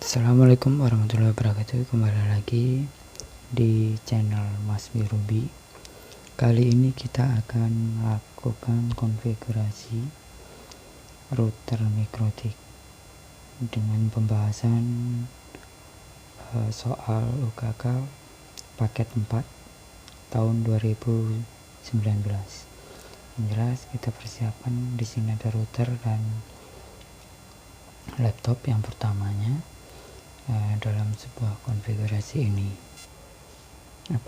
Assalamualaikum warahmatullahi wabarakatuh. Kembali lagi di channel Mas Birubi. Kali ini kita akan melakukan konfigurasi router mikrotik dengan pembahasan soal UKK paket 4 tahun 2019. Yang jelas kita persiapan di sini ada router dan laptop yang pertamanya dalam sebuah konfigurasi ini.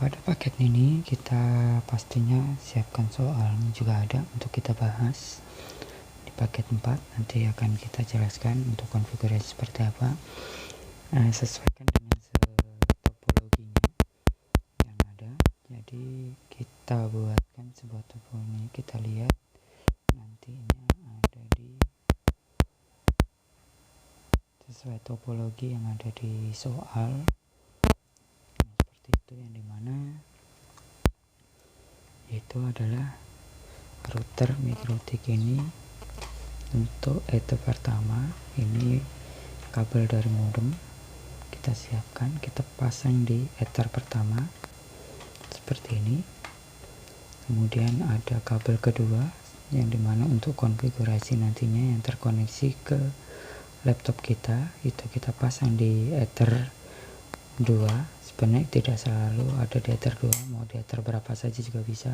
Pada paket ini kita pastinya siapkan soalnya juga ada untuk kita bahas di paket 4. Nanti akan kita jelaskan untuk konfigurasi seperti apa. Sesuaikan dengan topologinya yang ada. Jadi kita buatkan sebuah topologi, kita lihat nantinya ada di sesuai topologi yang ada di soal. Seperti itu, yang dimana itu adalah router mikrotik ini. Untuk ether pertama ini kabel dari modem kita siapkan, kita pasang di ether pertama seperti ini. Kemudian ada kabel kedua yang dimana untuk konfigurasi nantinya yang terkoneksi ke laptop kita, itu kita pasang di ether 2. Sebenarnya tidak selalu ada di ether 2, mau di ether berapa saja juga bisa.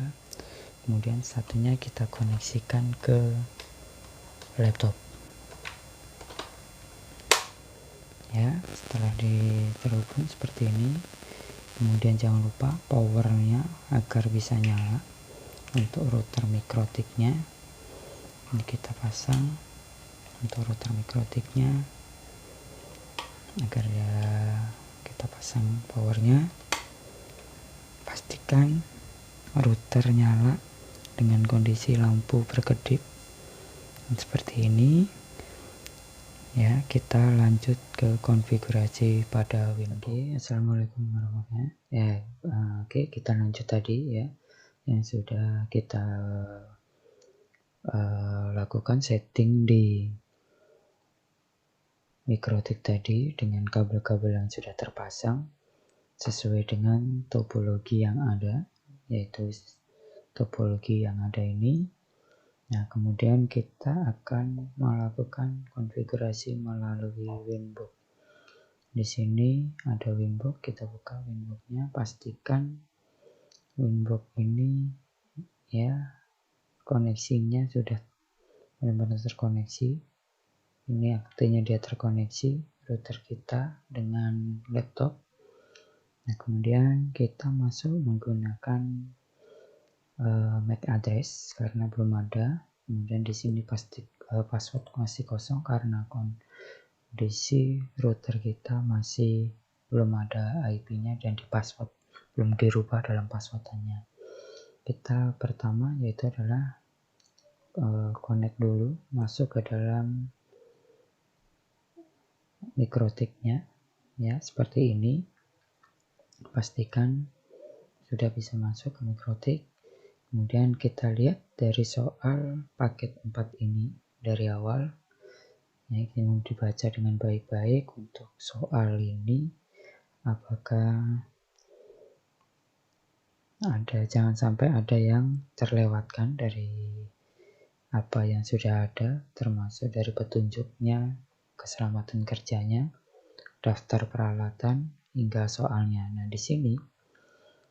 Kemudian satunya kita koneksikan ke laptop ya. Setelah diterhubung seperti ini, kemudian jangan lupa powernya agar bisa nyala. Untuk router mikrotiknya ini kita pasang untuk router mikrotiknya agar kita pasang powernya. Pastikan router nyala dengan kondisi lampu berkedip seperti ini ya. Kita lanjut ke konfigurasi pada Windows. Assalamualaikum warahmatullahi wabarakatuh. Oke, kita lanjut tadi ya yang sudah kita lakukan setting di mikrotik tadi dengan kabel-kabel yang sudah terpasang sesuai dengan topologi yang ada, yaitu topologi yang ada ini. Nah, kemudian kita akan melakukan konfigurasi melalui Winbox. Di sini ada Winbox, kita buka Winbox-nya, pastikan Winbox ini ya koneksinya sudah benar-benar terkoneksi. Ini artinya dia terkoneksi router kita dengan laptop. Nah, kemudian kita masuk menggunakan MAC address karena belum ada. Kemudian di sini pasti password masih kosong karena kondisi router kita masih belum ada IP-nya dan di password belum dirubah dalam passwordnya. Kita pertama yaitu adalah connect dulu, masuk ke dalam mikrotiknya ya, seperti ini. Pastikan sudah bisa masuk ke mikrotik. Kemudian kita lihat dari soal paket 4 ini dari awal ya, ini dibaca dengan baik-baik. Untuk soal ini apakah ada, jangan sampai ada yang terlewatkan dari apa yang sudah ada, termasuk dari petunjuknya, keselamatan kerjanya, daftar peralatan, hingga soalnya. Nah, di sini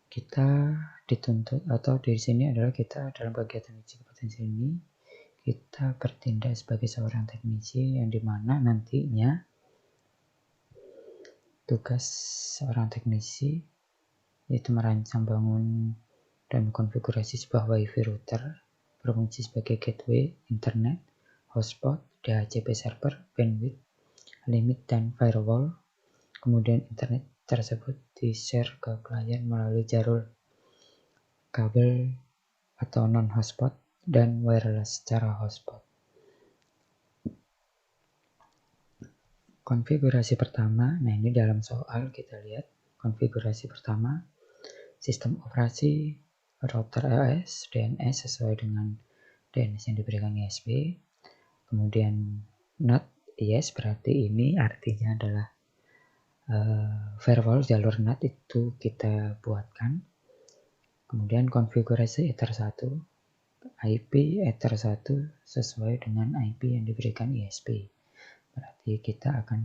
kita dituntut, atau di sini adalah kita dalam kegiatan uji kompetensi ini kita bertindak sebagai seorang teknisi, yang dimana nantinya tugas seorang teknisi yaitu merancang, bangun, dan konfigurasi sebuah WiFi router berfungsi sebagai gateway internet, hotspot, DHCP server, bandwidth, limit, dan firewall. Kemudian internet tersebut di-share ke klien melalui jalur kabel atau non-hotspot dan wireless secara hotspot. Konfigurasi pertama, nah ini dalam soal kita lihat konfigurasi pertama, sistem operasi router AS DNS sesuai dengan DNS yang diberikan ISP. Kemudian NAT, yes, berarti ini artinya adalah firewall jalur NAT itu kita buatkan. Kemudian konfigurasi Ether 1, IP Ether 1 sesuai dengan IP yang diberikan ISP. Berarti kita akan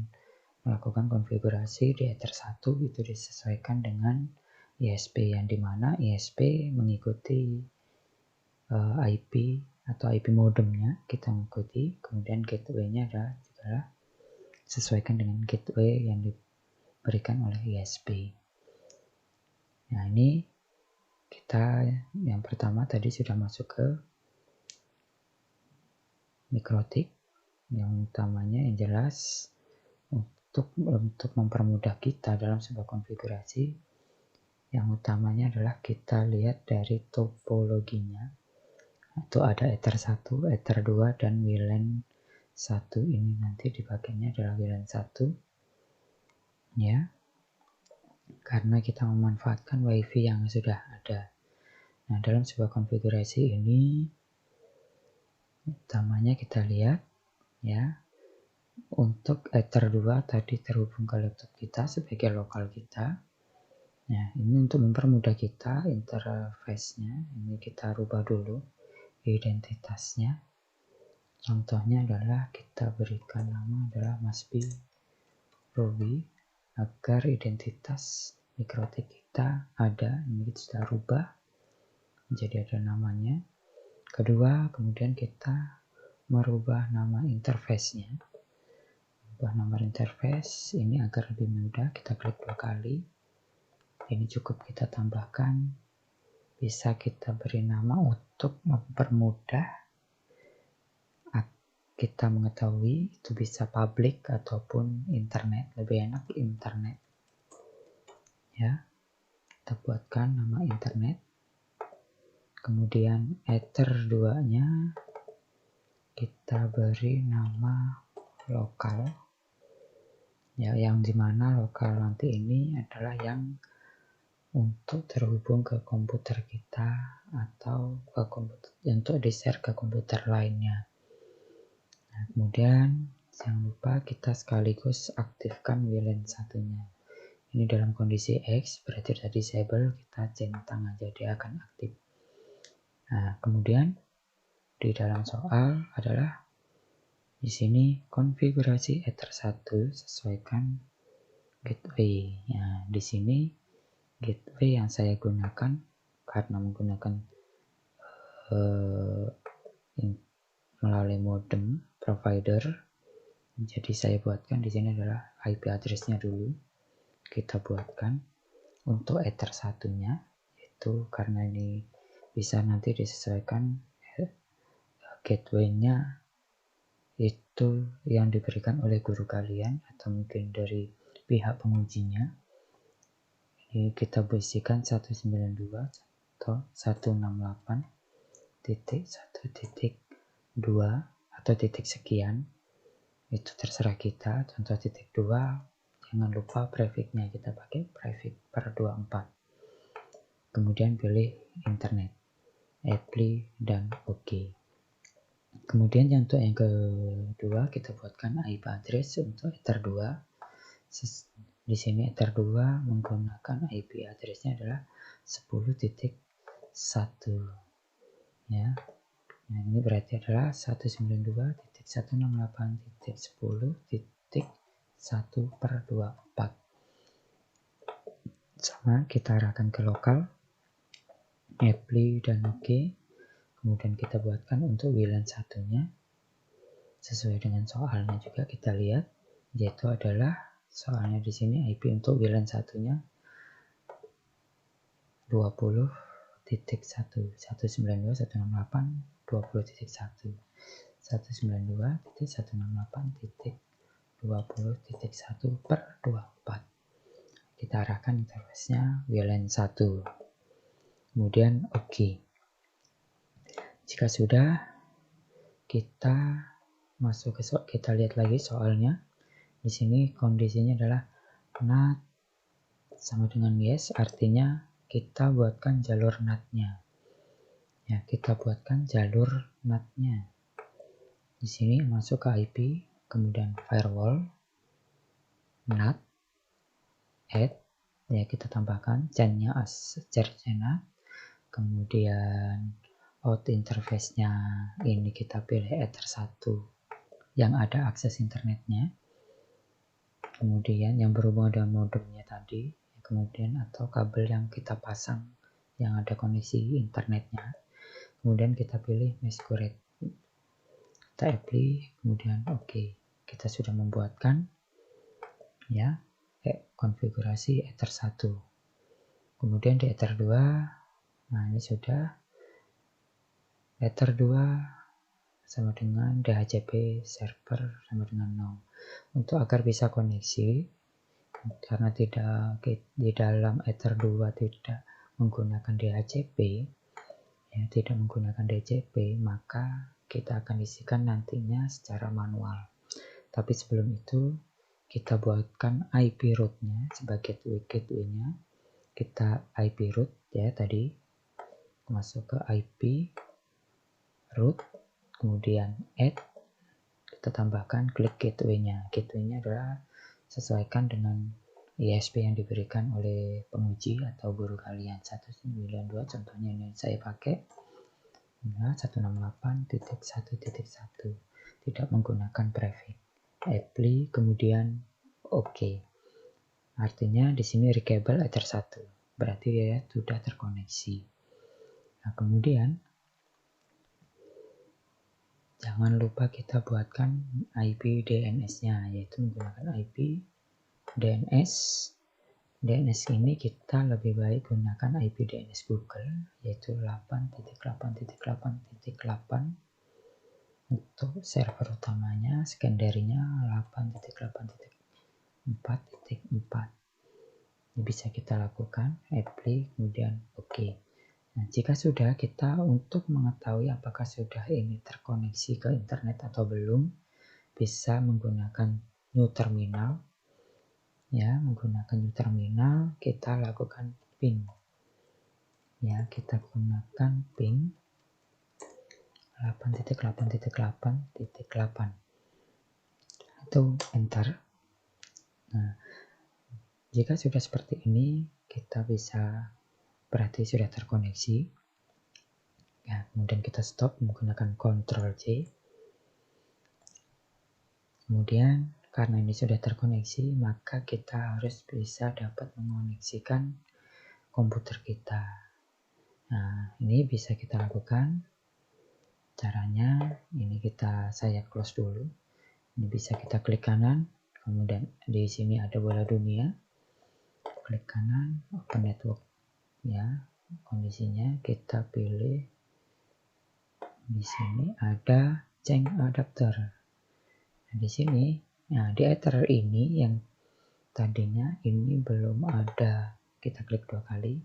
melakukan konfigurasi di Ether 1 itu disesuaikan dengan ISP, yang dimana ISP mengikuti IP atau IP modemnya kita mengikuti. Kemudian gateway-nya adalah sesuaikan dengan gateway yang diberikan oleh ISP. Nah, ini kita yang pertama tadi sudah masuk ke MikroTik. Yang utamanya yang jelas untuk mempermudah kita dalam sebuah konfigurasi, yang utamanya adalah kita lihat dari topologinya. Itu ada Ether 1, Ether 2, dan WLAN 1. Ini nanti di bagiannya adalah WLAN 1. Ya, karena kita memanfaatkan WiFi yang sudah ada. Nah, dalam sebuah konfigurasi ini utamanya kita lihat ya, untuk Ether 2 tadi terhubung ke laptop kita sebagai lokal kita. Nah, ini untuk mempermudah kita interface-nya, ini kita rubah dulu identitasnya. Contohnya adalah kita berikan nama adalah Masbi Robi agar identitas MikroTik kita ada. Ini kita sudah rubah jadi ada namanya. Kedua, kemudian kita merubah nama interface-nya. Ubah nama interface ini agar lebih mudah, kita klik 2 kali. Ini cukup kita tambahkan, bisa kita beri nama untuk mempermudah kita mengetahui itu bisa public ataupun internet. Lebih enak internet. Ya, kita buatkan nama internet. Kemudian Ether 2-nya kita beri nama lokal. Ya, yang dimana lokal nanti ini adalah yang untuk terhubung ke komputer kita atau ke komputer untuk di-share ke komputer lainnya. Nah, kemudian jangan lupa kita sekaligus aktifkan WLAN 1-nya. Ini dalam kondisi X, berarti sudah disable, kita centang aja dia akan aktif. Nah, kemudian di dalam soal adalah di sini konfigurasi Ether 1 sesuaikan gateway. Nah, di sini gateway yang saya gunakan karena menggunakan melalui modem provider. Jadi saya buatkan di sini adalah IP address-nya dulu. Kita buatkan untuk Ether 1-nya itu karena ini bisa nanti disesuaikan gateway-nya itu yang diberikan oleh guru kalian atau mungkin dari pihak pengujinya. Ini kita bisikan 192 atau 168.1.2 atau titik sekian, itu terserah kita. Contoh titik 2, jangan lupa prefix-nya kita pakai prefix per 24. Kemudian pilih internet, apply, dan OK. Kemudian untuk yang kedua kita buatkan IP address untuk Ether 2. Di sini Ether 2 menggunakan IP address-nya adalah 10.1 ya. Nah, ini berarti adalah 192.168.10.1/24. Sama kita arahkan ke lokal, apply dan OK. Kemudian kita buatkan untuk WLAN 1-nya sesuai dengan soalnya juga kita lihat, yaitu adalah soalnya di sini IP untuk WLAN 1-nya 20.1 192.168.20.1 192.168.20.1/24. Kita arahkan interface-nya WLAN 1. Kemudian OK. Jika sudah, kita masuk ke kita lihat lagi soalnya. Di sini kondisinya adalah NAT sama dengan yes, artinya kita buatkan jalur NAT-nya. Ya, kita buatkan jalur NAT-nya. Di sini masuk ke IP, kemudian firewall, NAT, add, ya kita tambahkan chainnya as channel, kemudian out interface-nya ini kita pilih Ether 1 yang ada akses internetnya, kemudian yang berhubungan dengan modemnya tadi, kemudian atau kabel yang kita pasang yang ada koneksi internetnya, kemudian kita pilih masquerade, kita apply, kemudian oke. Kita sudah membuatkan ya konfigurasi Ether 1. Kemudian di Ether 2, nah ini sudah Ether 2 sama dengan DHCP server sama dengan 0. Untuk agar bisa koneksi, karena tidak di dalam Ether 2 tidak menggunakan DHCP, ya tidak menggunakan DHCP, maka kita akan isikan nantinya secara manual. Tapi sebelum itu kita buatkan IP root-nya sebagai gateway-nya. Kita IP root ya tadi, masuk ke IP root, kemudian add, kita tambahkan klik gateway-nya. Gateway-nya adalah sesuaikan dengan ISP yang diberikan oleh penguji atau guru kalian. 192 contohnya ini saya pakai. Nah, 168.1.1 tidak menggunakan prefix. Apply, kemudian oke. Artinya di sini reachable Ether 1. Berarti ya sudah terkoneksi. Nah, kemudian jangan lupa kita buatkan IP DNS-nya, yaitu menggunakan IP DNS. DNS ini kita lebih baik gunakan IP DNS Google, yaitu 8.8.8.8 untuk server utamanya, secondary-nya 8.8.4.4. Ini bisa kita lakukan, apply, kemudian oke. Nah, jika sudah, kita untuk mengetahui apakah sudah ini terkoneksi ke internet atau belum, bisa menggunakan new terminal. Ya, menggunakan new terminal, kita lakukan ping. Ya, kita gunakan ping 8.8.8.8 atau enter. Nah, jika sudah seperti ini, kita bisa berarti sudah terkoneksi. Ya, kemudian kita stop menggunakan Ctrl C. Kemudian karena ini sudah terkoneksi, maka kita harus bisa dapat mengoneksikan komputer kita. Nah, ini bisa kita lakukan. Caranya, ini saya close dulu. Ini bisa kita klik kanan, kemudian di sini ada bola dunia. Klik kanan, open network. Ya, kondisinya kita pilih di sini ada change adapter. Nah, di sini, nah di Ether ini yang tadinya ini belum ada, kita klik 2 kali,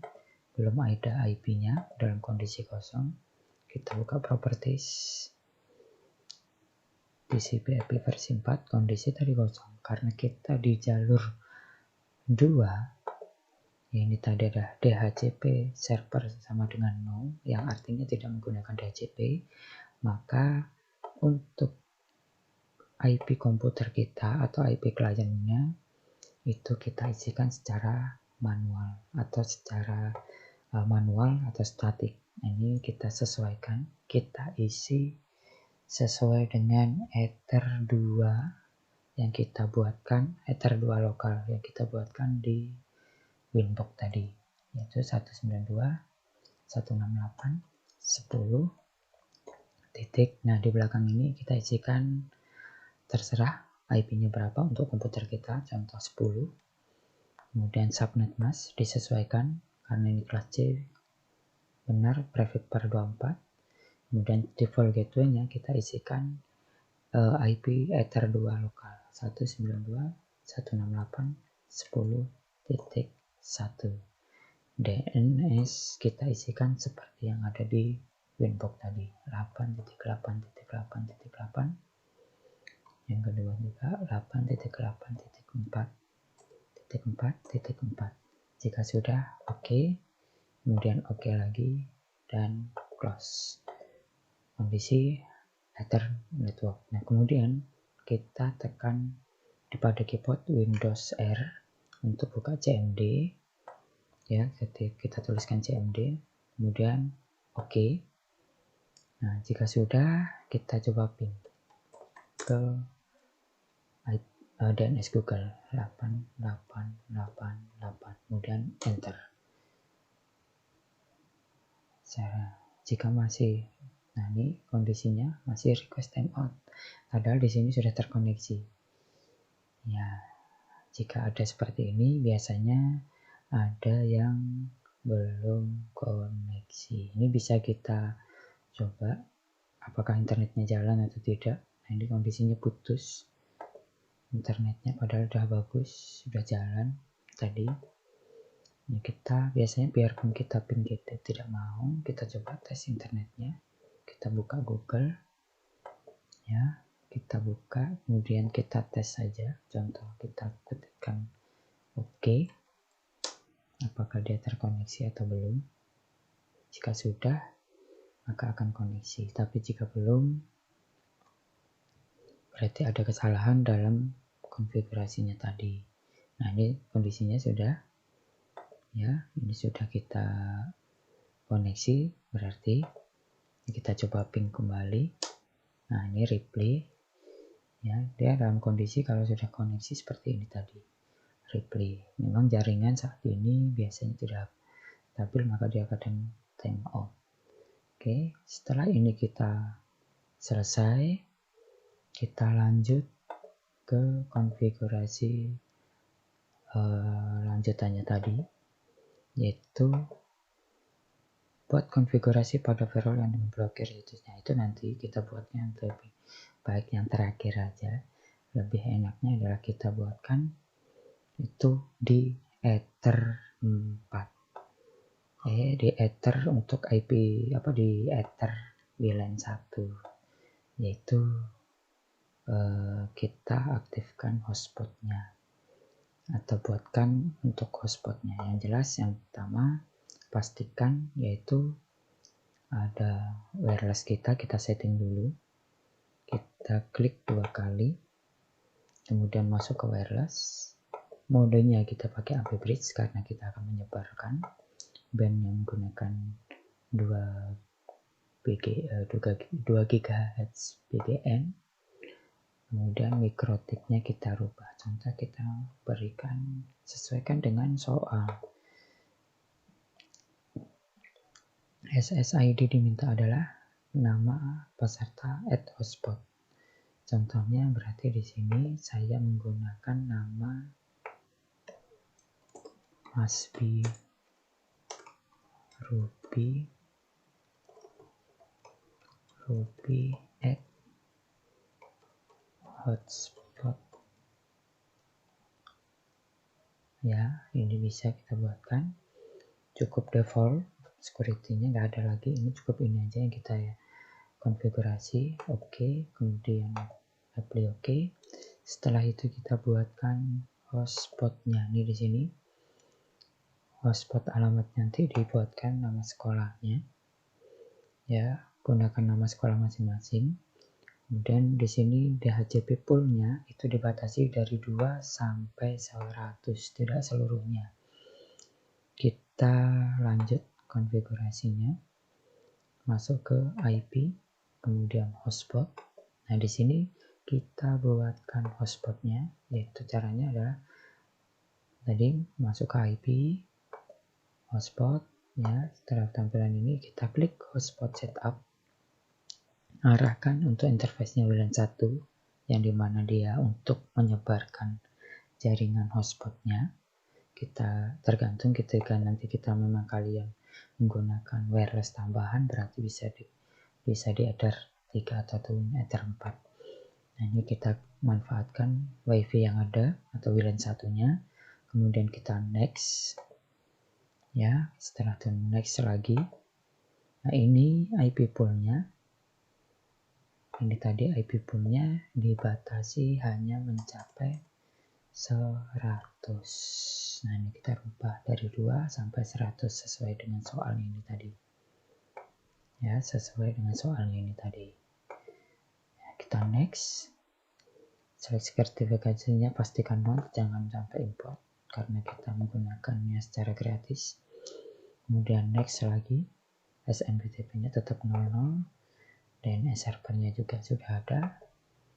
belum ada IP-nya dalam kondisi kosong. Kita buka properties, TCP IP versi 4, kondisi tadi kosong. Karena kita di jalur 2, ini tadi ada DHCP server sama dengan 0, yang artinya tidak menggunakan DHCP, maka untuk IP komputer kita atau IP kliennya itu kita isikan secara manual atau secara manual atau statik. Ini kita sesuaikan, kita isi sesuai dengan Ether 2 yang kita buatkan, Ether 2 lokal yang kita buatkan di Winbox tadi, yaitu 192.168.10 titik. Nah, di belakang ini kita isikan terserah IP-nya berapa untuk komputer kita, contoh 10. Kemudian subnet mask disesuaikan karena ini kelas C, benar prefix per 24. Kemudian default gateway-nya kita isikan IP Ether 2 lokal 192.168.10.1. DNS kita isikan seperti yang ada di Winbox tadi, 8.8.8.8. Yang kedua juga 8.8.4.4. Jika sudah oke, kemudian oke lagi dan close. Kondisi Ether network. Nah, kemudian kita tekan di pada keyboard Windows R untuk buka CMD. Ya, kita tuliskan CMD, kemudian oke. Nah, jika sudah, kita coba ping ke DNS Google 8888, kemudian enter. Jika masih, nah ini kondisinya masih request timeout, padahal di sini sudah terkoneksi. Ya, jika ada seperti ini, biasanya ada yang belum koneksi. Ini bisa kita coba apakah internetnya jalan atau tidak. Nah, ini kondisinya putus internetnya, padahal udah bagus, sudah jalan tadi. Ya, kita biasanya biarpun kita pin kita tidak mau, kita coba tes internetnya. Kita buka Google, ya, kita buka, kemudian kita tes saja. Contoh, kita ketikkan oke, apakah dia terkoneksi atau belum. Jika sudah, maka akan koneksi. Tapi jika belum, berarti ada kesalahan dalam konfigurasinya tadi. Nah, ini kondisinya sudah, ya, ini sudah kita koneksi, berarti kita coba ping kembali. Nah, ini replay, ya, dia dalam kondisi kalau sudah koneksi seperti ini tadi, replay. Memang jaringan saat ini biasanya tidak stabil, maka dia kadang time off. Oke, setelah ini kita selesai, kita lanjut ke konfigurasi lanjutannya tadi, yaitu buat konfigurasi pada firewall yang memblokir situsnya. Itu nanti kita buatnya lebih baik yang terakhir aja. Lebih enaknya adalah kita buatkan itu di Ether 4. Di Ether untuk IP di Ether VLAN 1, yaitu kita aktifkan hotspotnya atau buatkan untuk hotspotnya. Yang jelas yang pertama pastikan yaitu ada wireless kita setting dulu. Kita klik 2 kali, kemudian masuk ke wireless. Modenya kita pakai AP bridge karena kita akan menyebarkan band yang menggunakan 2 GHz BBM. Kemudian mikrotiknya kita rubah. Contoh kita berikan, sesuaikan dengan soal. SSID diminta adalah nama peserta @hotspot. Contohnya berarti di sini saya menggunakan nama Masbi Ruby @hotspot. Ya, ini bisa kita buatkan. Cukup default, security-nya nggak ada lagi. Ini cukup ini aja yang kita konfigurasi. Oke, kemudian apply oke. Setelah itu kita buatkan hotspotnya. Ini di sini hotspot alamat, nanti dibuatkan nama sekolahnya. Ya, gunakan nama sekolah masing-masing. Kemudian di sini DHCP pool-nya itu dibatasi dari 2 sampai 100, tidak seluruhnya. Kita lanjut konfigurasinya. Masuk ke IP, kemudian hotspot. Nah, di sini kita buatkan hotspotnya, yaitu caranya adalah tadi masuk ke IP, hotspot, ya. Setelah tampilan ini kita klik hotspot setup. Arahkan untuk interface-nya WLAN 1 yang dimana dia untuk menyebarkan jaringan hotspotnya. Kita tergantung ketika nanti kita memang kalian menggunakan wireless tambahan, berarti bisa di Ether 3 atau Ether 4. Nah, ini kita manfaatkan wifi yang ada atau WLAN 1-nya, kemudian kita next, ya. Setelah itu next lagi. Nah, ini IP pool-nya. Ini tadi IP pool-nya dibatasi hanya mencapai 100. Nah, ini kita rubah dari 2 sampai 100 sesuai dengan soal ini tadi. Ya, sesuai dengan soal ini tadi. Ya, kita next. Select sertifikasinya pastikan non, jangan sampai import. karena kita menggunakannya secara gratis. Kemudian next lagi, SMPTP-nya tetap 00, DNS servernya juga sudah ada.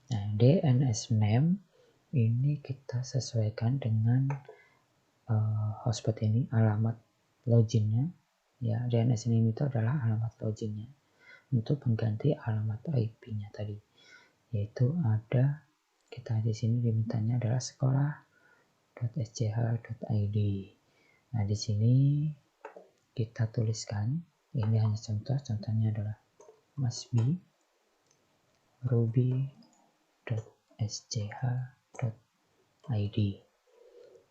Nah, DNS name ini kita sesuaikan dengan hotspot ini, alamat loginnya. Ya, DNS name itu adalah alamat loginnya untuk mengganti alamat IP-nya tadi, yaitu ada kita di sini dimintanya adalah sekolah.sch.id. Nah, di sini kita tuliskan, ini hanya contohnya adalah must be ruby.sch.id.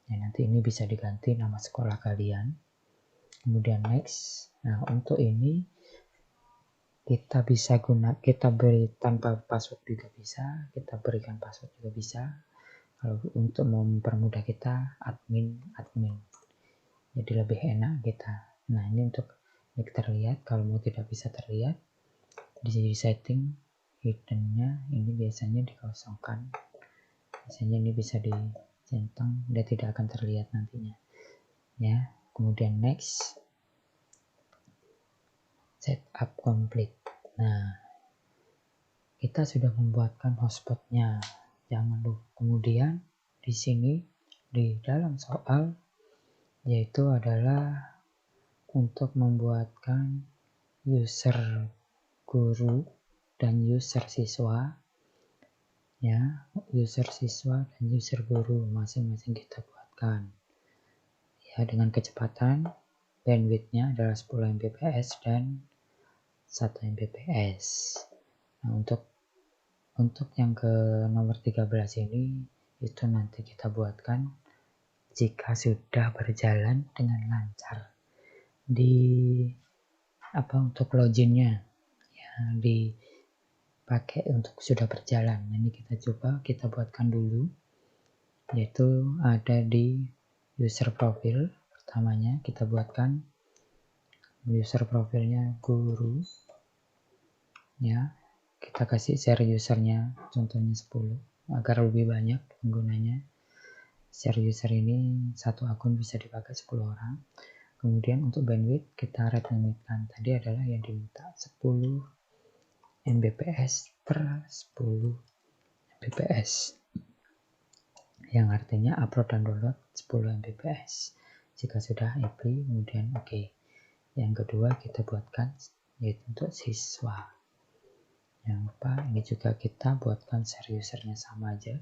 Nah, nanti ini bisa diganti nama sekolah kalian. Kemudian next. Nah, untuk ini kita beri tanpa password juga bisa, kita berikan password juga bisa. Kalau untuk mempermudah kita admin, jadi lebih enak kita. Nah, ini untuk terlihat. Kalau mau tidak bisa terlihat, di sini setting hiddennya ini biasanya dikosongkan. Biasanya ini bisa dicentang, dia tidak akan terlihat nantinya. Ya, kemudian next, setup complete. Nah, kita sudah membuatkan hotspotnya. Jangan lupa. Kemudian di sini di dalam soal yaitu adalah untuk membuatkan user guru dan user siswa. Ya, user siswa dan user guru masing-masing kita buatkan. Ya, dengan kecepatan bandwidth-nya adalah 10 Mbps dan 1 Mbps. Nah, untuk yang ke nomor 13 ini itu nanti kita buatkan jika sudah berjalan dengan lancar untuk loginnya ya, dipakai untuk sudah berjalan. Ini kita buatkan dulu, yaitu ada di user profile. Pertamanya kita buatkan user profilnya guru ya, kita kasih share usernya contohnya 10 agar lebih banyak penggunanya. Share user ini satu akun bisa dipakai 10 orang. Kemudian untuk bandwidth kita rate limitkan, tadi adalah yang diminta 10 Mbps per 10 Mbps, yang artinya upload dan download 10 Mbps. Jika sudah apply, kemudian oke. Yang kedua kita buatkan yaitu untuk siswa. Jangan lupa ini juga kita buatkan share usernya sama aja.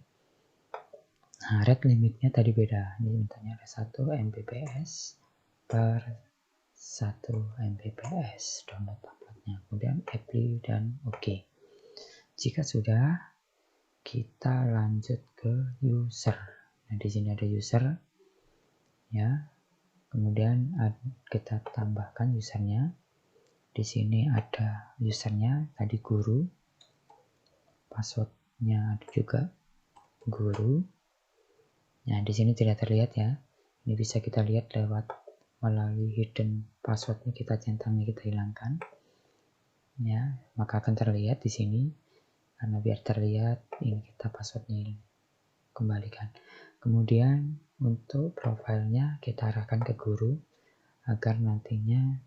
Nah, rate limitnya tadi beda. Ini mintanya ada 1 Mbps per 1 Mbps download uploadnya. Kemudian apply dan oke. Jika sudah, kita lanjut ke user. Nah, di sini ada user ya. Kemudian kita tambahkan usernya. Di sini ada usernya tadi guru. Passwordnya ada juga guru. Nah, di sini tidak terlihat ya. Ini bisa kita lihat melalui hidden passwordnya, kita centangnya kita hilangkan. Ya, maka akan terlihat di sini. Karena biar terlihat, ini kita passwordnya kembalikan. Kemudian untuk profilnya kita arahkan ke guru agar nantinya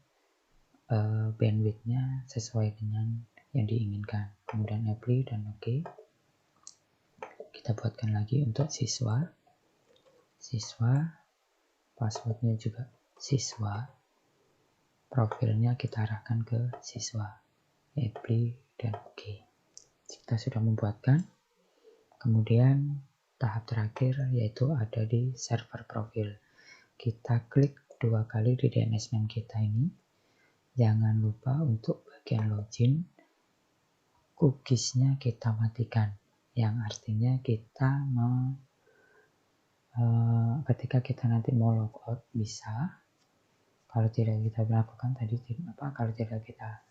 bandwidth-nya sesuai dengan yang diinginkan. Kemudian apply dan oke. Kita buatkan lagi untuk siswa, passwordnya juga siswa, profilnya kita arahkan ke siswa, apply dan oke. Kita sudah membuatkan. Kemudian tahap terakhir yaitu ada di server profil. Kita klik 2 kali di DNS name kita ini. Jangan lupa untuk bagian login, cookies-nya kita matikan. Yang artinya kita ketika kita nanti mau logout bisa. Kalau tidak kita lakukan tadi kalau tidak kita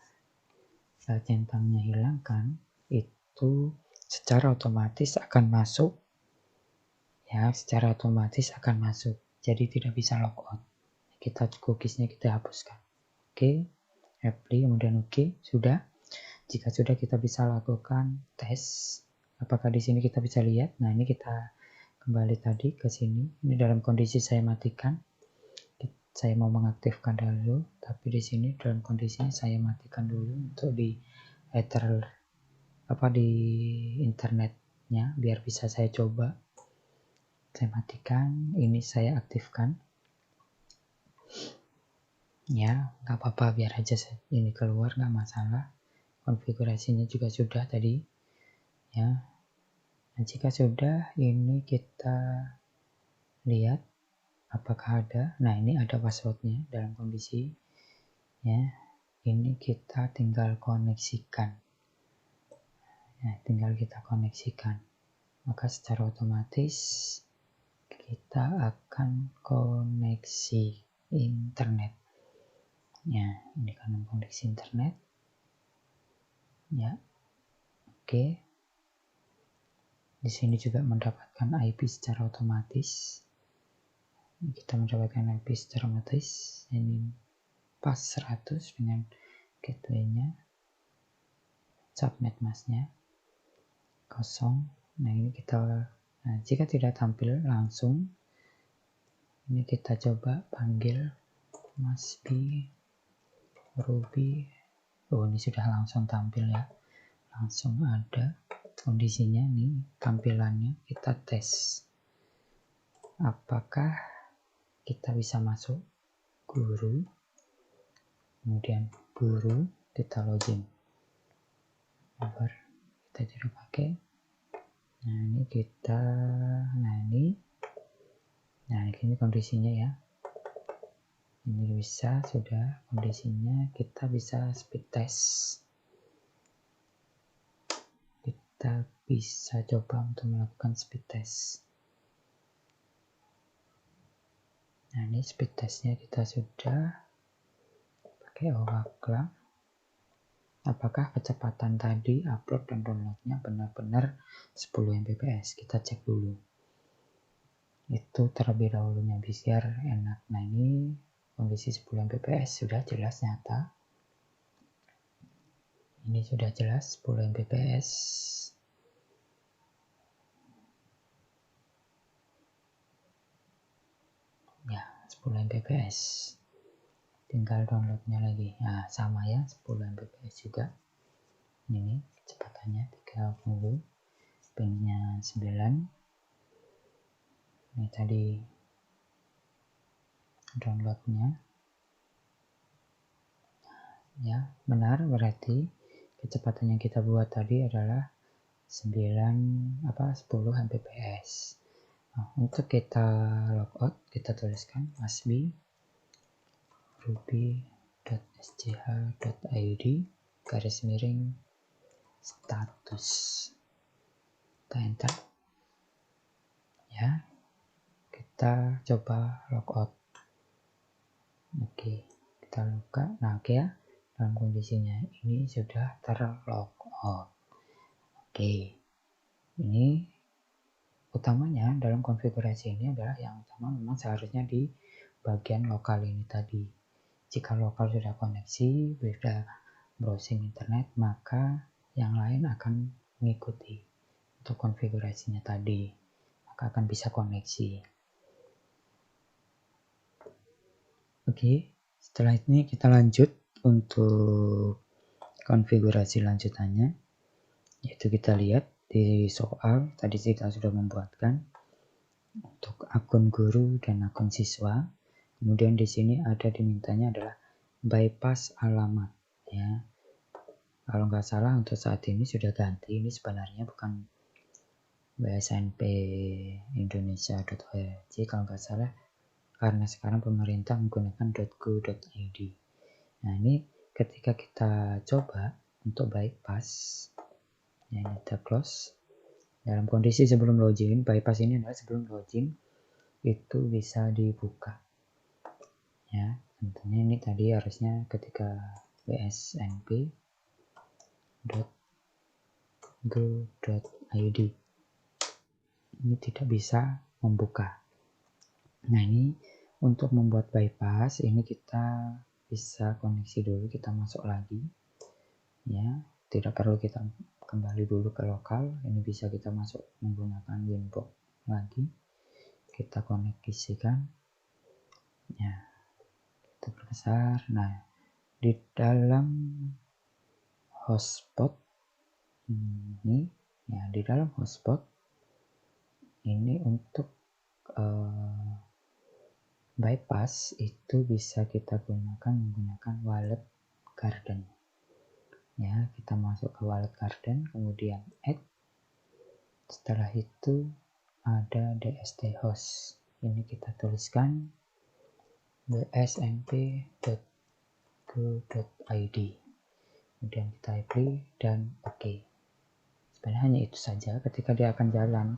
centangnya hilangkan, itu secara otomatis akan masuk. Ya, secara otomatis akan masuk. Jadi tidak bisa logout. Cookies-nya kita hapuskan. Oke, apply kemudian oke, sudah. Jika sudah kita bisa lakukan tes. Apakah di sini kita bisa lihat? Nah, ini kita kembali tadi ke sini. Ini dalam kondisi saya matikan. Saya mau mengaktifkan dulu, tapi di sini dalam kondisinya saya matikan dulu untuk di ether di internetnya biar bisa saya coba. Saya matikan, ini saya aktifkan. Ya, nggak apa-apa, biar aja ini keluar, nggak masalah. Konfigurasinya juga sudah tadi. Ya, nah, jika sudah, ini kita lihat apakah ada. Nah, ini ada passwordnya dalam kondisi ya. Ini kita tinggal koneksikan. Nah, tinggal kita koneksikan. Maka secara otomatis kita akan koneksi internet. Ya, ini kan koneksi internet. Ya, oke. Di sini juga mendapatkan IP secara otomatis. Kita mendapatkan IP secara otomatis. Ini pas 100 dengan gateway-nya. Subnet masknya kosong. Nah, ini kita jika tidak tampil langsung, ini kita coba panggil must be Ruby. Oh, ini sudah langsung tampil ya, langsung ada kondisinya nih, tampilannya. Kita tes apakah kita bisa masuk guru, kemudian guru, kita login. Over, kita tidak pakai. Nah, ini kita, ini kondisinya ya. Ini bisa, sudah kondisinya. Kita bisa speed test. Kita bisa coba untuk melakukan speed test. Nah, ini speed testnya kita sudah pakai Oracle. Apakah kecepatan tadi upload dan downloadnya benar-benar 10 Mbps? Kita cek dulu. Itu terlebih dahulunya biar enak. Nah, ini kondisi 10 Mbps sudah jelas nyata. Ini sudah jelas 10 Mbps. Ya, 10 Mbps. Tinggal downloadnya lagi. Nah, sama ya, 10 Mbps juga. Ini kecepatannya 30. Pinnya 9. Ini tadi downloadnya. Ya, benar, berarti kecepatan yang kita buat tadi adalah 10 Mbps. Nah, untuk kita logout, kita tuliskan must be ruby.sch.id _status. Kita enter. Ya, kita coba logout. Oke, kita buka. Nah, oke ya. Dalam kondisinya ini sudah terlogout. Oke, ini utamanya dalam konfigurasi ini adalah yang utama memang seharusnya di bagian lokal ini tadi. Jika lokal sudah koneksi, sudah browsing internet, maka yang lain akan mengikuti untuk konfigurasinya tadi. Maka akan bisa koneksi. Oke, setelah ini kita lanjut untuk konfigurasi lanjutannya, yaitu kita lihat di soal tadi kita sudah membuatkan untuk akun guru dan akun siswa. Kemudian di sini ada dimintanya adalah bypass alamat ya. Kalau nggak salah untuk saat ini sudah ganti, ini sebenarnya bukan bsnp indonesia.org kalau nggak salah, karena sekarang pemerintah menggunakan .go.id. Nah, ini ketika kita coba untuk bypass, ya, kita close. Dalam kondisi sebelum login, bypass ini adalah sebelum login itu bisa dibuka. Ya, tentunya ini tadi harusnya ketika bsnp.go.id ini tidak bisa membuka. Nah, ini untuk membuat bypass ini kita bisa koneksi dulu, kita masuk lagi ya, tidak perlu kita kembali dulu ke lokal. Ini bisa kita masuk menggunakan Winbox lagi, kita koneksikan. Ya, kita perbesar. Nah, di dalam hotspot ini, ya di dalam hotspot ini untuk bypass itu bisa kita gunakan menggunakan wallet garden. Ya, kita masuk ke wallet garden, kemudian add. Setelah itu ada DST host. Ini kita tuliskan bsnp.go.id. Kemudian kita apply dan oke. Sebenarnya hanya itu saja. Ketika dia akan jalan,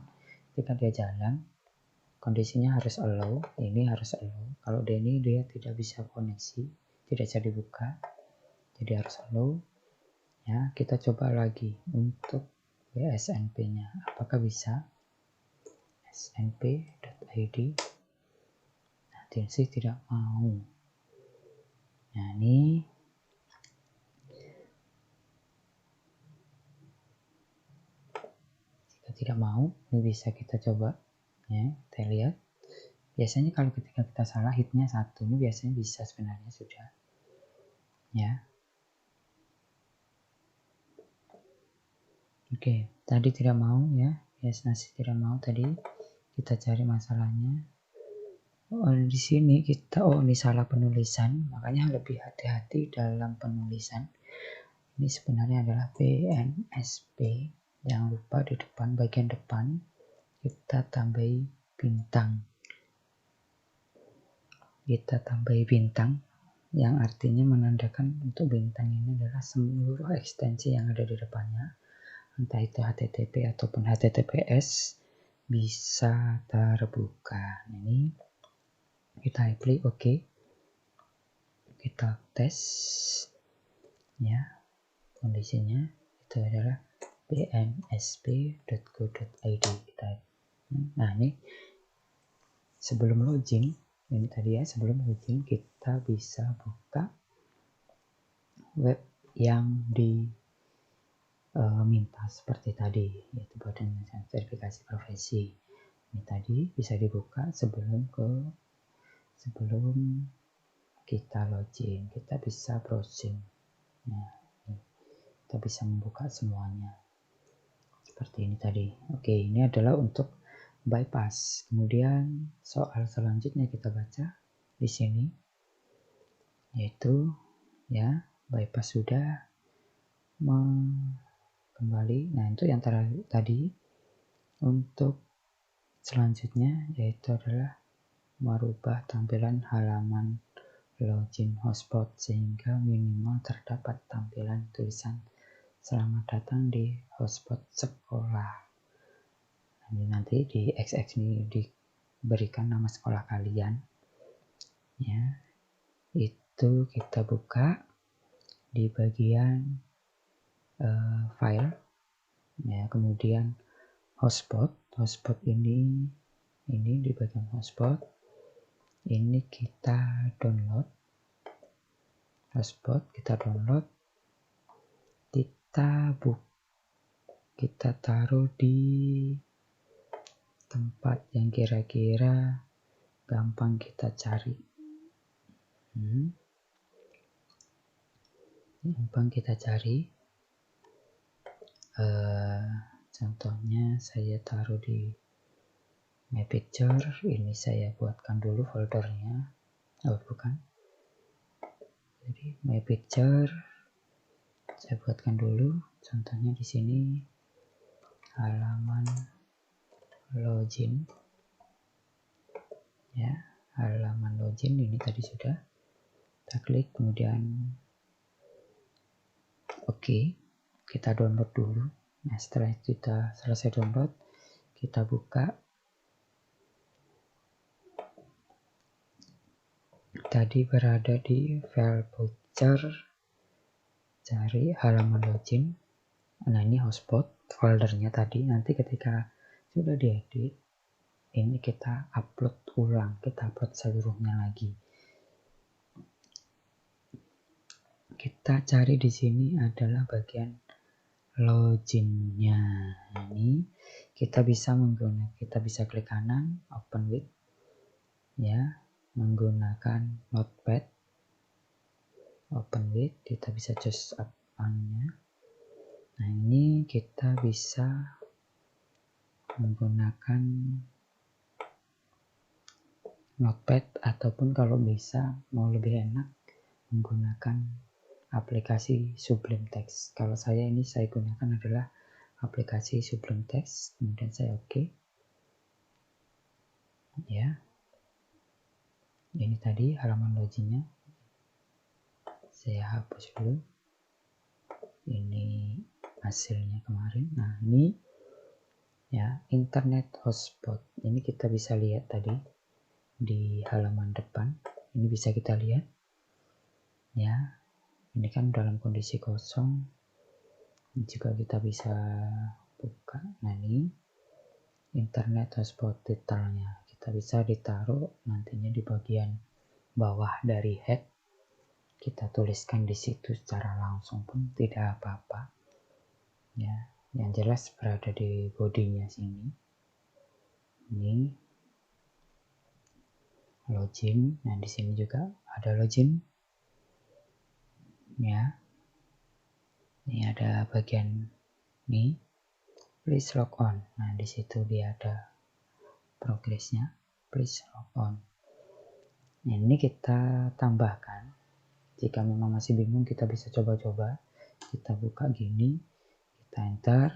kondisinya harus allow. Ini harus allow. Kalau dia tidak bisa koneksi, tidak bisa dibuka, jadi harus allow. Ya, kita coba lagi untuk BSNP-nya. Apakah bisa? snp.id. Nah, sih tidak mau. Nah, ini jika tidak mau, ini bisa kita coba. Ya, kita lihat. Biasanya kalau ketika kita salah hitnya 1, ini biasanya bisa sebenarnya sudah. Ya. Oke, tadi tidak mau ya. Masih tidak mau tadi. Kita cari masalahnya. Oh, di sini ini salah penulisan, makanya lebih hati-hati dalam penulisan. Ini sebenarnya adalah PNSP. Jangan lupa di depan, bagian depan kita tambahi bintang. Kita tambahi bintang yang artinya menandakan untuk bintang ini adalah seluruh ekstensi yang ada di depannya, entah itu HTTP ataupun HTTPS, bisa terbuka. Ini kita apply oke. Kita tes ya, kondisinya itu adalah pnsp.go.id. Nah, ini sebelum login, ini tadi ya, sebelum login kita bisa buka web yang diminta seperti tadi, yaitu Badan Sertifikasi Profesi. Ini tadi bisa dibuka sebelum kita login. Kita bisa browsing. Nah, kita bisa membuka semuanya seperti ini tadi. Oke, ini adalah untuk bypass. Kemudian soal selanjutnya kita baca di sini, yaitu ya, bypass sudah kembali. Nah, itu yang tadi. Untuk selanjutnya yaitu adalah merubah tampilan halaman login hotspot sehingga minimal terdapat tampilan tulisan selamat datang di hotspot sekolah. Ini nanti di XX ini diberikan nama sekolah kalian. Ya, itu kita buka di bagian file. Ya, kemudian hotspot ini di bagian hotspot. Ini kita download hotspot, kita taruh di tempat yang kira-kira gampang kita cari. Gampang kita cari. Contohnya saya taruh di My Picture. Ini saya buatkan dulu foldernya. Jadi My Picture saya buatkan dulu. Contohnya di sini halaman login. Ya, halaman login ini tadi sudah. Kita klik kemudian oke. Kita download dulu. Nah, setelah kita selesai download, kita buka. Tadi berada di file voucher, cari halaman login. Nah, ini hotspot foldernya tadi. Nanti ketika sudah diedit, ini kita upload ulang, kita upload seluruhnya lagi. Kita cari di sini adalah bagian loginnya. Ini kita bisa klik kanan, open with, ya, menggunakan notepad, open with, kita bisa choose up on-nya. Nah, ini kita bisa menggunakan notepad, ataupun kalau bisa mau lebih enak menggunakan aplikasi Sublime Text. Kalau saya gunakan adalah aplikasi Sublime Text, kemudian saya oke. Ya, ini tadi halaman loginnya. Saya hapus dulu. Ini hasilnya kemarin. Nah, ini ya, internet hotspot. Ini kita bisa lihat tadi di halaman depan. Ini bisa kita lihat. Ya, ini kan dalam kondisi kosong. Ini juga kita bisa buka. Nah, ini internet hotspot detailnya. Kita bisa ditaruh nantinya di bagian bawah dari head. Kita tuliskan di situ secara langsung pun tidak apa-apa. Ya, yang jelas berada di bodinya sini. Ini login. Nah, di sini juga ada login. Ya. Ini ada bagian ini, please log on. Nah, di situ dia ada progresnya, please log on. Nah, ini kita tambahkan. Jika memang masih bingung, kita bisa coba-coba. Kita buka gini, kita enter,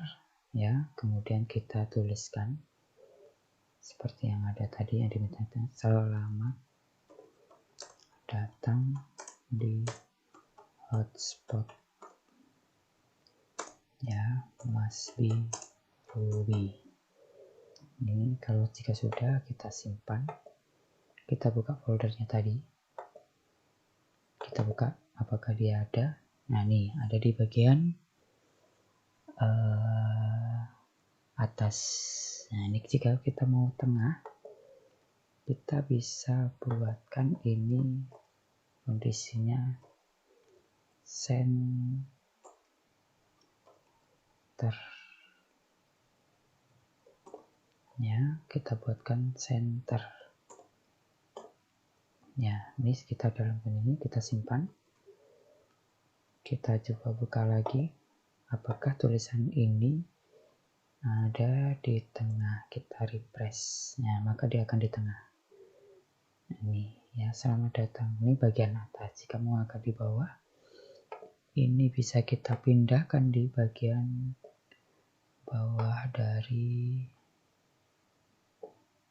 ya, kemudian kita tuliskan seperti yang ada tadi yang diminta. Selamat datang di hotspot, ya, Mas Ruby. Ini kalau jika sudah, kita simpan. Kita buka foldernya tadi. Kita buka apakah dia ada. Nah, ini ada di bagian atas. Nah, ini jika kita mau tengah, kita bisa buatkan ini kondisinya center. Ya, kita buatkan center. Ya, ini kita dalam ini kita simpan. Kita coba buka lagi. Apakah tulisan ini ada di tengah? Kita refresh. Ya, maka dia akan di tengah. Ini ya, selamat datang. Ini bagian atas. Jika mau agak di bawah, ini bisa kita pindahkan di bagian bawah dari.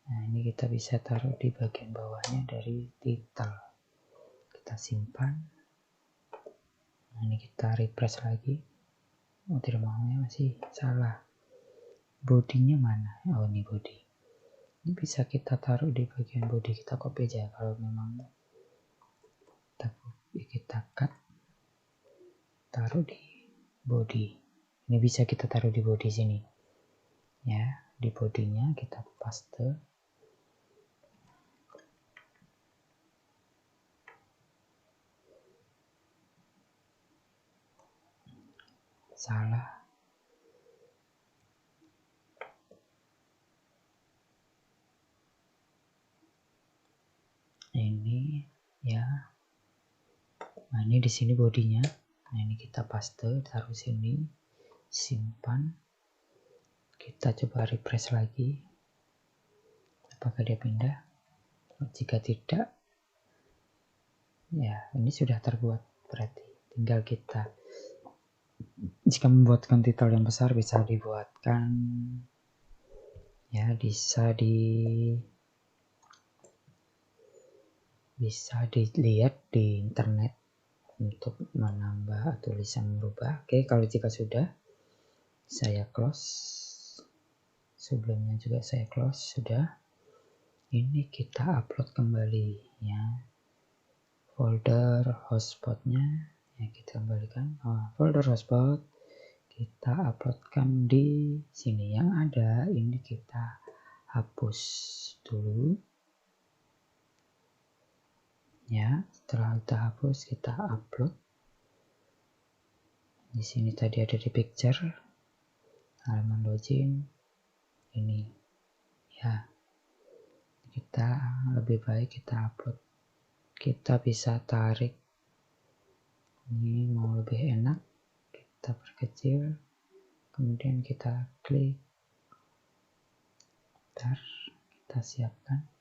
Nah, ini kita bisa taruh di bagian bawahnya dari title. Kita simpan. Nah, ini kita refresh lagi. Oh, tidak mau, ya, masih salah. Bodinya mana? Oh, ini body. Ini bisa kita taruh di bagian body. Kita copy aja kalau memang kita cut, taruh di body. Ini bisa kita taruh di body sini. Ya, di bodinya kita paste. Salah. Ini ya. Nah, ini di sini bodinya. Nah, ini kita paste, taruh sini, simpan. Kita coba refresh lagi. Apakah dia pindah? Jika tidak, ya, ini sudah terbuat. Berarti tinggal kita, jika membuatkan titel yang besar, bisa dibuatkan, ya, bisa dilihat di internet untuk menambah tulisan merubah. Oke, kalau jika sudah, saya close. Sebelumnya juga saya close. Sudah. Ini kita upload kembali, ya, folder hotspotnya. Ya, kita kembalikan. Folder hotspot kita uploadkan di sini. Yang ada ini kita hapus dulu. Ya, setelah kita hapus, kita upload. Di sini tadi ada di picture, halaman login ini ya. Kita lebih baik kita upload, kita bisa tarik. Ini mau lebih enak, kita perkecil, kemudian kita klik, ntar kita siapkan.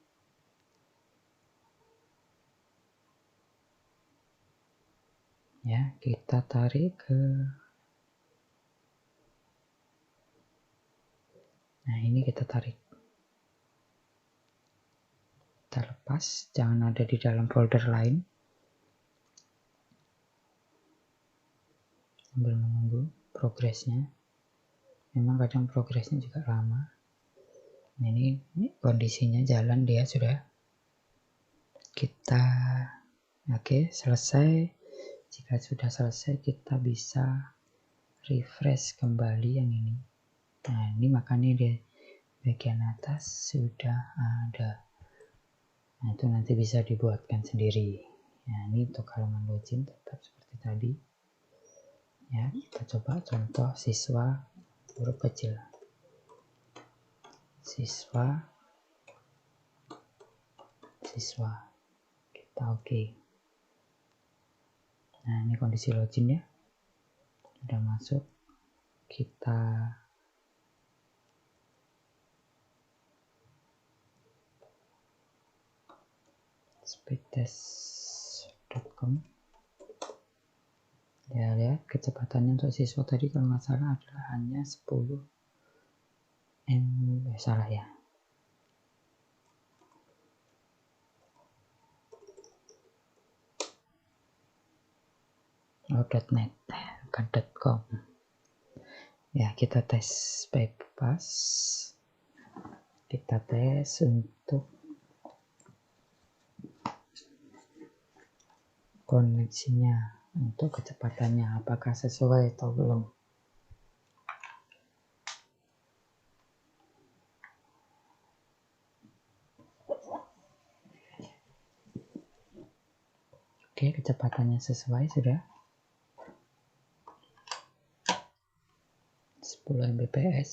Ya, kita tarik ke, nah ini kita tarik, kita lepas, jangan ada di dalam folder lain. Sambil menunggu progresnya, memang kadang progresnya juga lama. Nah, ini kondisinya jalan, dia sudah. Kita oke, selesai. Jika sudah selesai, kita bisa refresh kembali yang ini. Nah, ini makanya di bagian atas sudah ada. Nah, itu nanti bisa dibuatkan sendiri. Nah, ini untuk halaman login tetap seperti tadi. Ya, kita coba contoh siswa huruf kecil. Siswa. Kita oke. Nah, ini kondisi login ya. Sudah masuk. Kita speedtest.com. Ya, lihat kecepatannya untuk siswa tadi kalau nggak salah adalah hanya 10 MB. Salah ya. .net bukan .com. Ya, kita tes bypass. Kita tes untuk koneksinya, untuk kecepatannya apakah sesuai atau belum. Oke, kecepatannya sesuai sudah. 10 Mbps,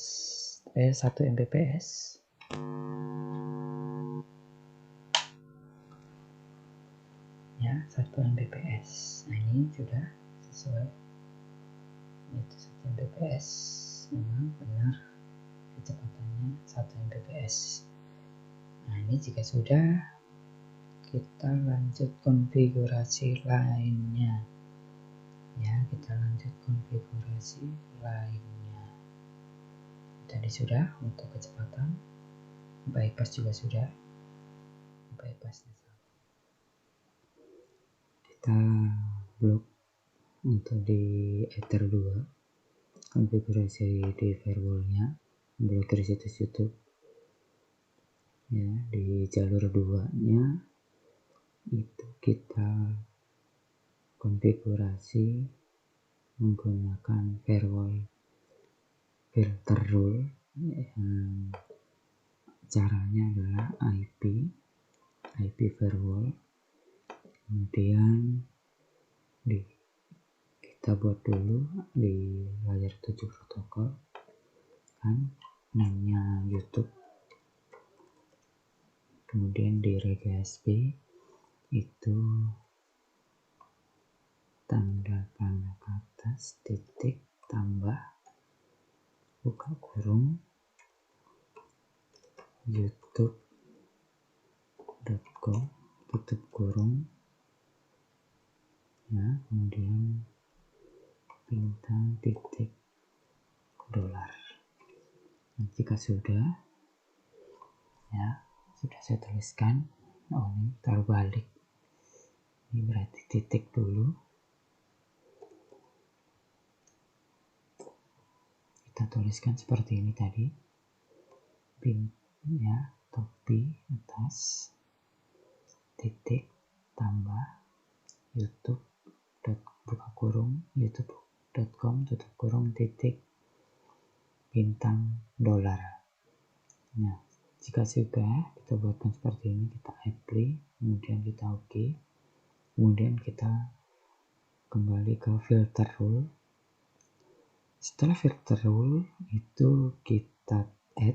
1 Mbps. Ya, 1 Mbps. Nah, ini sudah sesuai. Itu 1 Mbps. Memang benar kecepatannya 1 Mbps. Nah, ini jika sudah, kita lanjut konfigurasi lainnya. Ya, kita lanjut konfigurasi lainnya. Tadi sudah untuk kecepatan, bypass juga sudah. Bypassnya sama. Kita blok untuk di Ether 2, konfigurasi di firewallnya, blokir situs YouTube. Ya, di jalur 2-nya itu kita konfigurasi menggunakan firewall filter rule. Caranya adalah IP firewall, kemudian kita buat dulu di layer 7 protokol kan, namanya YouTube, kemudian di RegASP itu tanda panah ke atas, titik, tambah, buka kurung, youtube.com, tutup kurung, ya, kemudian bintang titik dolar. Nah, jika sudah, ya, sudah saya tuliskan. Oh, ini taruh balik, ini berarti titik dulu. Kita tuliskan seperti ini tadi, ya, topi atas, titik, tambah, youtube, buka kurung, youtube.com, tutup kurung, titik, bintang, dolar. Nah, jika sudah, kita buatkan seperti ini, kita apply, kemudian kita oke, kemudian kita kembali ke filter rule, Setelah filter rule itu kita add,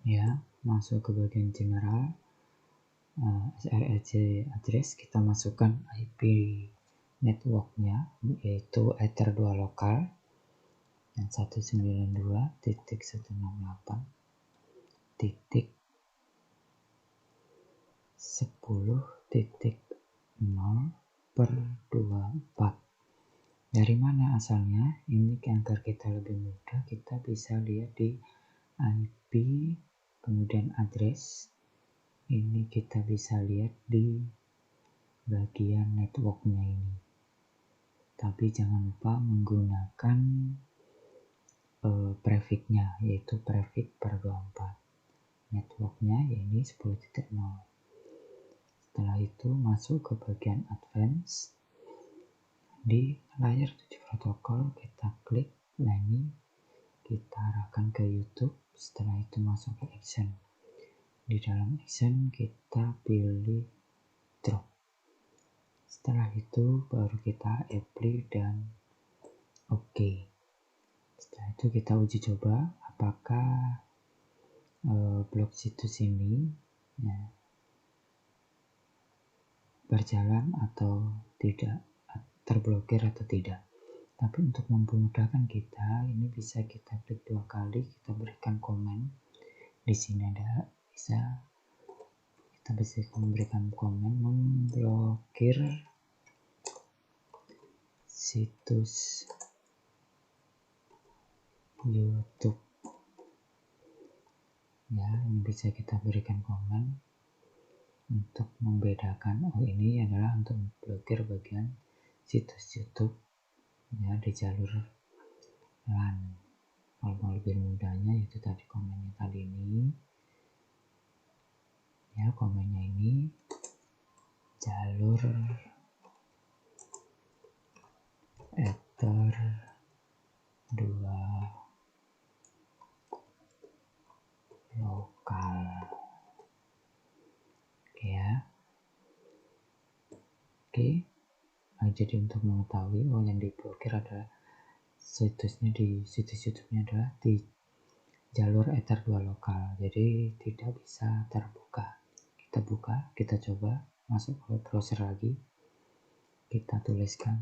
ya, masuk ke bagian general, SRC address, kita masukkan IP networknya, yaitu Ether 2 lokal yang 192.10.10.0/24. Dari mana asalnya? Ini agar kita lebih mudah, kita bisa lihat di IP, kemudian address. Ini kita bisa lihat di bagian networknya ini. Tapi jangan lupa menggunakan prefixnya, yaitu prefix per 24. Networknya ini 10.0. Setelah itu masuk ke bagian advance. Di layar 7 protokol kita klik, nah ini kita arahkan ke YouTube. Setelah itu masuk ke action. Di dalam action kita pilih drop. Setelah itu baru kita apply dan oke. Setelah itu kita uji coba apakah blok situs ini, ya, berjalan atau tidak, terblokir atau tidak. Tapi untuk memudahkan kita, ini bisa kita klik 2 kali, kita berikan komen. Di sini ada kita bisa memberikan komen memblokir situs YouTube. Ya, ini bisa kita berikan komen untuk membedakan, oh ini adalah untuk memblokir bagian situs YouTube, ya, di jalur LAN. Kalau mau lebih mudahnya itu tadi komennya tadi ini, ya, komennya ini jalur Ether 2 lokal. Oke, ya. Oke. Nah, jadi untuk mengetahui, oh yang diblokir adalah situsnya, di situs YouTube-nya adalah di jalur Ether 2 lokal, jadi tidak bisa terbuka. Kita buka, kita coba masuk ke browser lagi, kita tuliskan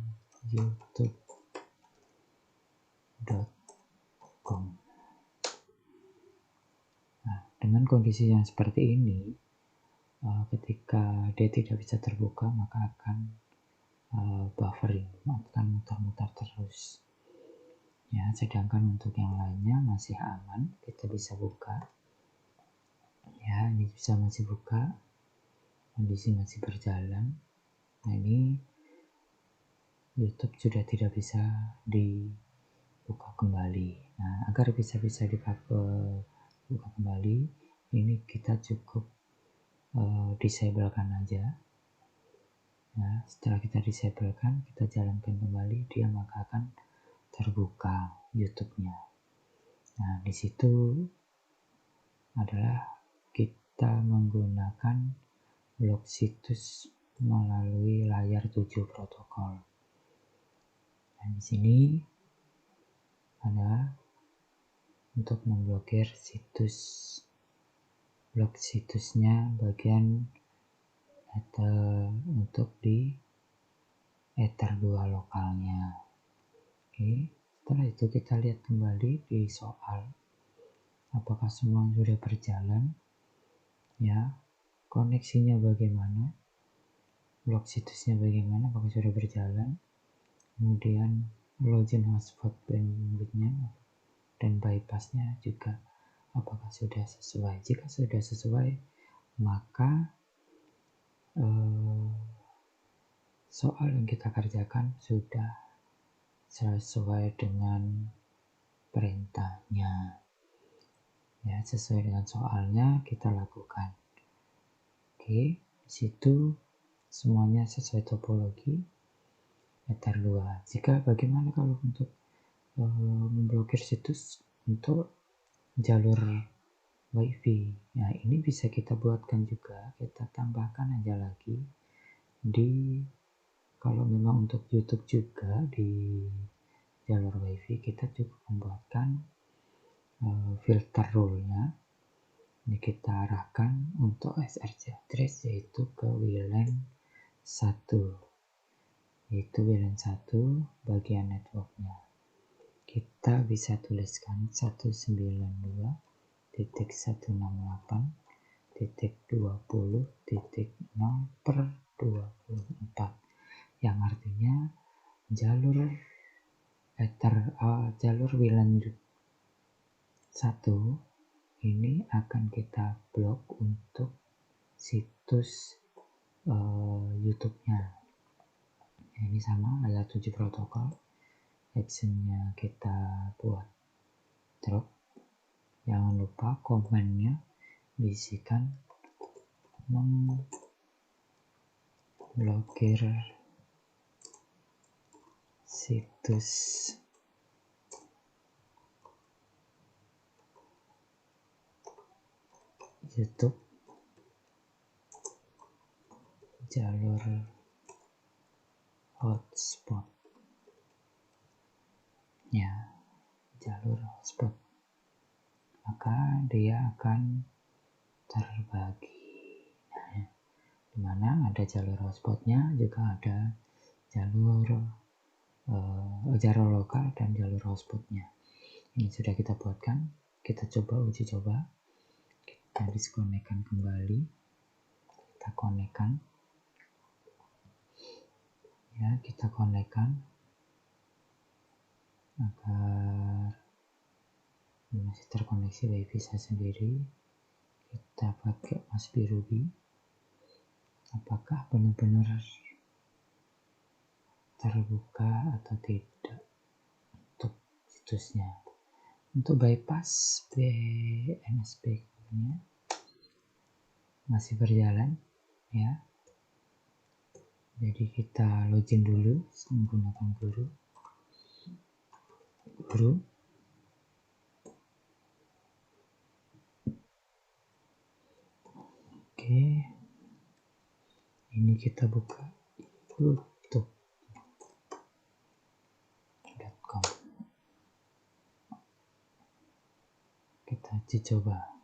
youtube.com. Nah, dengan kondisi yang seperti ini, ketika dia tidak bisa terbuka maka akan buffering, akan mutar-mutar terus. Ya, sedangkan untuk yang lainnya masih aman, kita bisa buka. Ya, ini bisa masih buka, kondisi masih berjalan. Nah, ini YouTube sudah tidak bisa dibuka kembali. Nah, agar bisa dibuka kembali, ini kita cukup disablekan aja. Nah, setelah kita disablekan, kita jalankan kembali, dia maka akan terbuka YouTube-nya. Nah, di situ adalah kita menggunakan blok situs melalui layar 7 protokol. Nah, di sini ada untuk memblokir situs, blok situsnya bagian untuk di Ether 2 lokalnya. Oke, setelah itu kita lihat kembali di soal apakah semua sudah berjalan, ya, koneksinya bagaimana, blok situsnya bagaimana, apakah sudah berjalan, kemudian login hotspot bandwidthnya dan bypassnya juga apakah sudah sesuai. Jika sudah sesuai, maka soal yang kita kerjakan sudah sesuai dengan perintahnya. Ya, sesuai dengan soalnya kita lakukan. Oke, di situ semuanya sesuai topologi Ether 2. Jika bagaimana kalau untuk memblokir situs untuk jalur WiFi? Nah, ini bisa kita buatkan juga, kita tambahkan aja lagi di, kalau memang untuk YouTube juga di jalur WiFi, kita cukup membuatkan filter rule-nya. Ini kita arahkan untuk SRC address yaitu ke WLAN 1, yaitu WLAN 1 bagian networknya. Kita bisa tuliskan 192.20.0/24, yang artinya jalur WLAN 1 ini akan kita blok untuk situs YouTube-nya. Ini sama layer 7 protokol. Actionnya kita buat drop. Jangan lupa komennya diisikan memblokir situs YouTube jalur hotspot. Ya, jalur hotspot. Maka dia akan terbagi. Nah, dimana ada jalur hotspotnya, juga ada jalur lokal dan jalur hotspotnya. Ini sudah kita buatkan. Kita coba uji coba. Kita diskonekkan kembali. Kita konekkan. Ya, kita konekkan agar masih terkoneksi WiFi saya sendiri. Kita pakai Mas Birubi. Apakah benar-benar terbuka atau tidak untuk situsnya? Untuk bypass BNSP-nya masih berjalan, ya. Jadi kita login dulu menggunakan guru. Oke, ini kita buka youtube.com. Kita uji coba.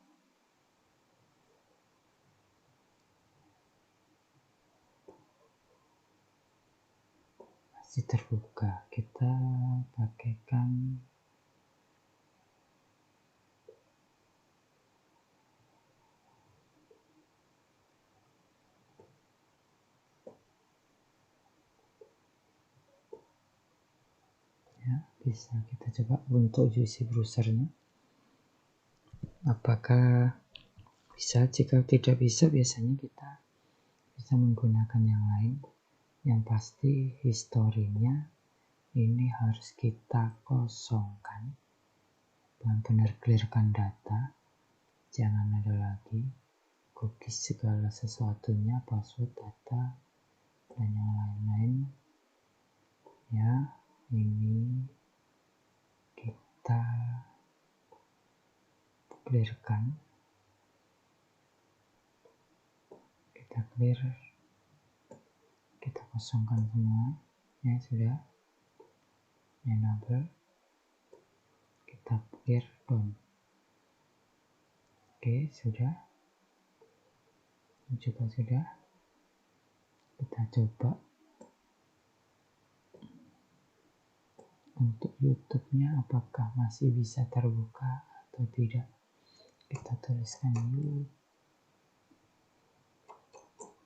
Masih terbuka. Kita pakaikan ya, bisa kita coba untuk UC browsernya. Apakah bisa? Jika tidak bisa, biasanya kita bisa menggunakan yang lain. Yang pasti historinya ini harus kita kosongkan, benar-benar clearkan data, jangan ada lagi cookies segala sesuatunya, password, data, dan yang lain-lain. Ya, ini kita clearkan, kita clear, kita kosongkan semua. Ya, sudah enable, kita clear down. Oke, sudah, ini juga sudah. Kita coba untuk YouTube-nya apakah masih bisa terbuka atau tidak. Kita tuliskan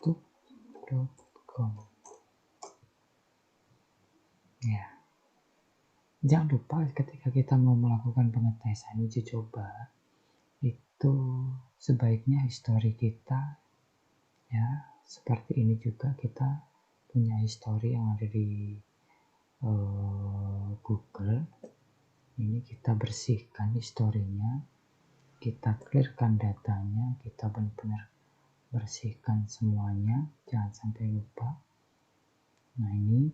youtube.com. Ya, jangan lupa ketika kita mau melakukan pengetesan uji coba, itu sebaiknya histori kita, ya, seperti ini juga kita punya histori yang ada di Google. Ini kita bersihkan historinya, kita clearkan datanya, kita benar-benar bersihkan semuanya, jangan sampai lupa. Nah, ini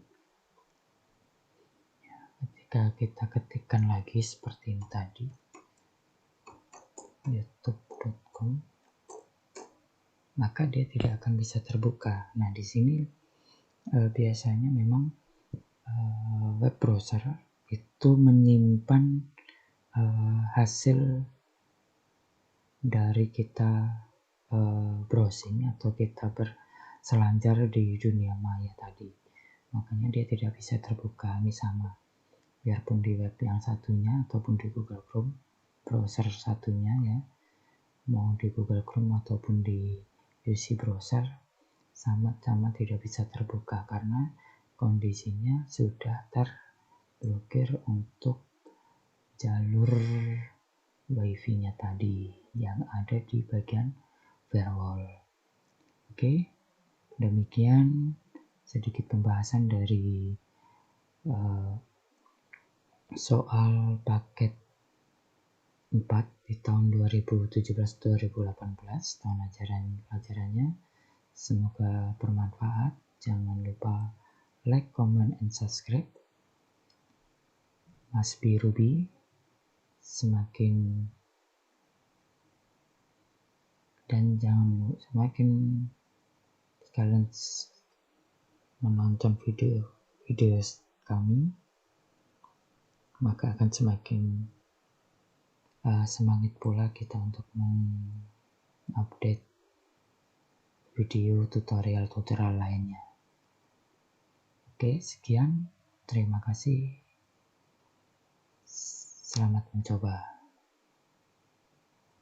ya, ketika kita ketikkan lagi seperti ini tadi, youtube.com, maka dia tidak akan bisa terbuka. Nah, di sini biasanya memang web browser itu menyimpan hasil dari kita browsing atau kita berselancar di dunia maya tadi. Makanya dia tidak bisa terbuka. Ini sama, biarpun di web yang satunya ataupun di Google Chrome browser satunya ya, mau di Google Chrome ataupun di UC browser, sama-sama tidak bisa terbuka karena kondisinya sudah terblokir untuk jalur wifi-nya tadi yang ada di bagian firewall. Oke, demikian sedikit pembahasan dari soal paket 4 di tahun 2017-2018, tahun pelajarannya. Semoga bermanfaat. Jangan lupa like, comment, and subscribe. Mas Birubi semakin kalian menonton video kami, maka akan semakin semangat pula kita untuk mengupdate video tutorial lainnya. Oke, sekian. Terima kasih. Selamat mencoba.